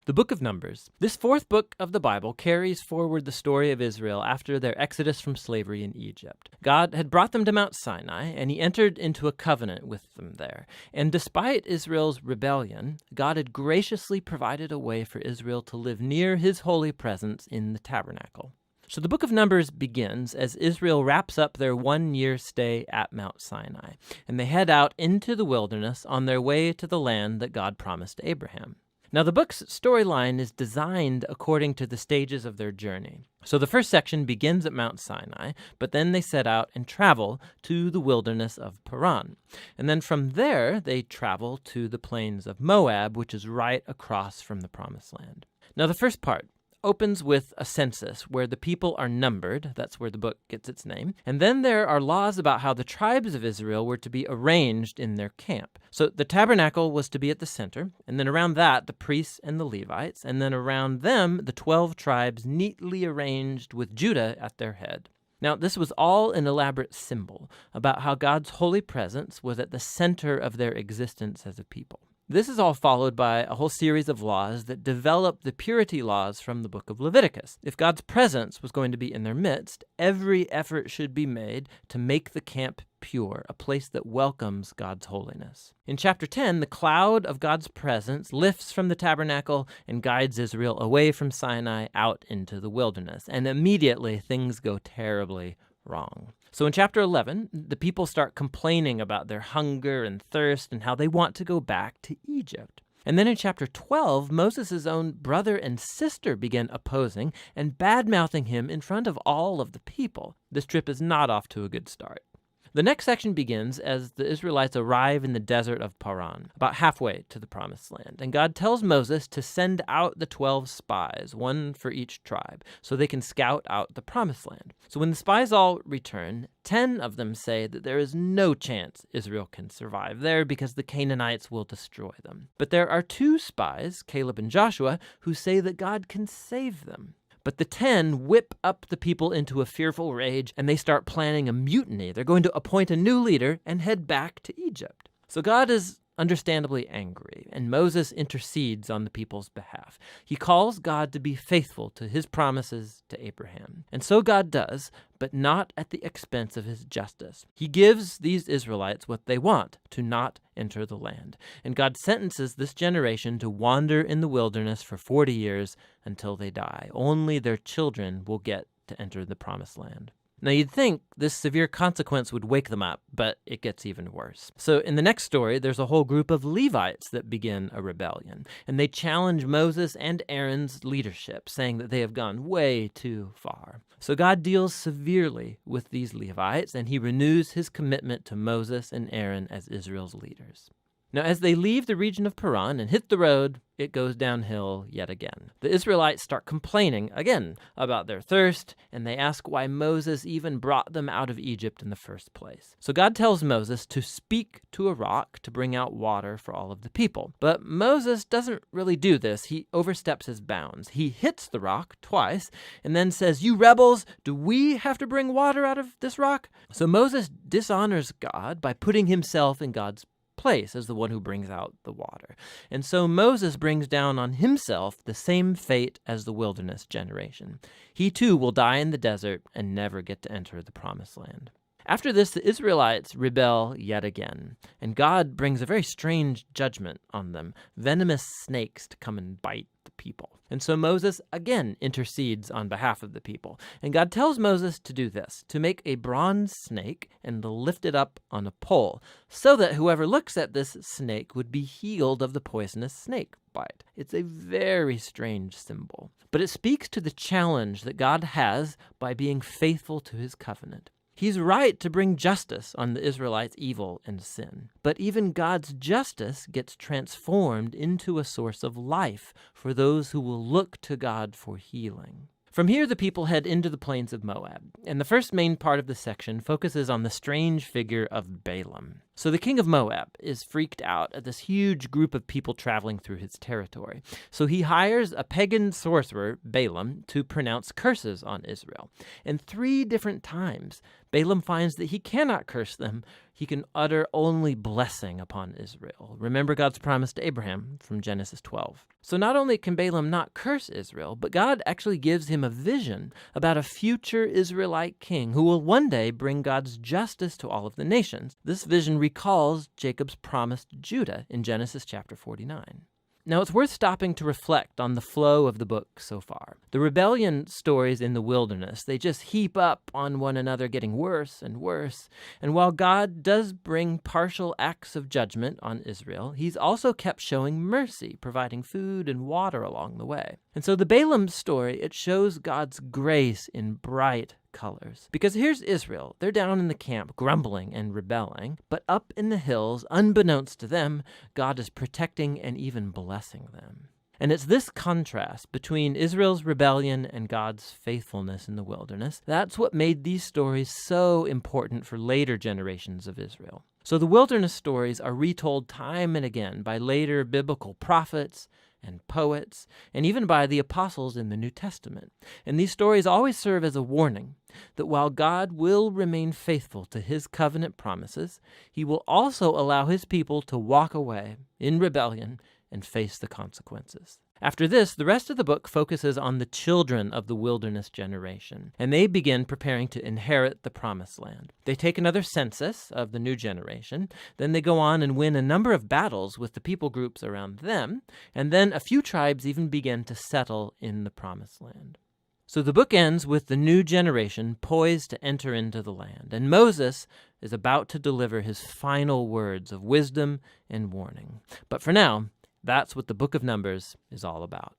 The book of Numbers. This fourth book of the Bible carries forward the story of Israel after their exodus from slavery in Egypt. God had brought them to Mount Sinai, and he entered into a covenant with them there. And despite Israel's rebellion, God had graciously provided a way for Israel to live near his holy presence in the tabernacle. So the book of Numbers begins as Israel wraps up their 1-year stay at Mount Sinai, and they head out into the wilderness on their way to the land that God promised to Abraham. Now, the book's storyline is designed according to the stages of their journey. So the first section begins at Mount Sinai, but then they set out and travel to the wilderness of Paran. And then from there, they travel to the plains of Moab, which is right across from the Promised Land. Now, the first part opens with a census where the people are numbered. That's where the book gets its name. And then there are laws about how the tribes of Israel were to be arranged in their camp. So the tabernacle was to be at the center, and then around that, the priests and the Levites, and then around them, the 12 tribes neatly arranged with Judah at their head. Now, this was all an elaborate symbol about how God's holy presence was at the center of their existence as a people. This is all followed by a whole series of laws that develop the purity laws from the book of Leviticus. If God's presence was going to be in their midst, every effort should be made to make the camp pure, a place that welcomes God's holiness. In chapter 10, the cloud of God's presence lifts from the tabernacle and guides Israel away from Sinai out into the wilderness, and immediately things go terribly wrong. So in chapter 11, the people start complaining about their hunger and thirst and how they want to go back to Egypt. And then in chapter 12, Moses' own brother and sister begin opposing and bad-mouthing him in front of all of the people. This trip is not off to a good start. The next section begins as the Israelites arrive in the desert of Paran, about halfway to the Promised Land. And God tells Moses to send out the 12 spies, one for each tribe, so they can scout out the Promised Land. So when the spies all return, 10 of them say that there is no chance Israel can survive there because the Canaanites will destroy them. But there are 2 spies, Caleb and Joshua, who say that God can save them. But the 10 whip up the people into a fearful rage, and they start planning a mutiny. They're going to appoint a new leader and head back to Egypt. So God is understandably angry, and Moses intercedes on the people's behalf. He calls God to be faithful to his promises to Abraham. And so God does, but not at the expense of his justice. He gives these Israelites what they want, to not enter the land. And God sentences this generation to wander in the wilderness for 40 years until they die. Only their children will get to enter the Promised Land. Now, you'd think this severe consequence would wake them up, but it gets even worse. So in the next story, there's a whole group of Levites that begin a rebellion, and they challenge Moses and Aaron's leadership, saying that they have gone way too far. So God deals severely with these Levites, and he renews his commitment to Moses and Aaron as Israel's leaders. Now, as they leave the region of Paran and hit the road, it goes downhill yet again. The Israelites start complaining again about their thirst, and they ask why Moses even brought them out of Egypt in the first place. So God tells Moses to speak to a rock to bring out water for all of the people. But Moses doesn't really do this. He oversteps his bounds. He hits the rock twice and then says, "You rebels, do we have to bring water out of this rock?" So Moses dishonors God by putting himself in God's place as the one who brings out the water. And so Moses brings down on himself the same fate as the wilderness generation. He too will die in the desert and never get to enter the Promised Land. After this, the Israelites rebel yet again, and God brings a very strange judgment on them, venomous snakes to come and bite the people. And so Moses again intercedes on behalf of the people. And God tells Moses to do this, to make a bronze snake and to lift it up on a pole, so that whoever looks at this snake would be healed of the poisonous snake bite. It's a very strange symbol, but it speaks to the challenge that God has by being faithful to his covenant. He's right to bring justice on the Israelites' evil and sin. But even God's justice gets transformed into a source of life for those who will look to God for healing. From here, the people head into the plains of Moab, and the first main part of the section focuses on the strange figure of Balaam. So the king of Moab is freaked out at this huge group of people traveling through his territory. So he hires a pagan sorcerer, Balaam, to pronounce curses on Israel. And 3 different times, Balaam finds that he cannot curse them. He can utter only blessing upon Israel. Remember God's promise to Abraham from Genesis 12. So not only can Balaam not curse Israel, but God actually gives him a vision about a future Israelite king who will one day bring God's justice to all of the nations. This vision recalls Jacob's promise to Judah in Genesis chapter 49. Now, it's worth stopping to reflect on the flow of the book so far. The rebellion stories in the wilderness, they just heap up on one another, getting worse and worse. And while God does bring partial acts of judgment on Israel, he's also kept showing mercy, providing food and water along the way. And so the Balaam story, it shows God's grace in bright colors. Because here's Israel. They're down in the camp, grumbling and rebelling, but up in the hills, unbeknownst to them, God is protecting and even blessing them. And it's this contrast between Israel's rebellion and God's faithfulness in the wilderness, that's what made these stories so important for later generations of Israel. So the wilderness stories are retold time and again by later biblical prophets and poets, and even by the apostles in the New Testament. And these stories always serve as a warning that while God will remain faithful to his covenant promises, he will also allow his people to walk away in rebellion and face the consequences. After this, the rest of the book focuses on the children of the wilderness generation, and they begin preparing to inherit the promised land. They take another census of the new generation, then they go on and win a number of battles with the people groups around them, and then a few tribes even begin to settle in the promised land. So the book ends with the new generation poised to enter into the land, and Moses is about to deliver his final words of wisdom and warning. But for now, that's what the book of Numbers is all about.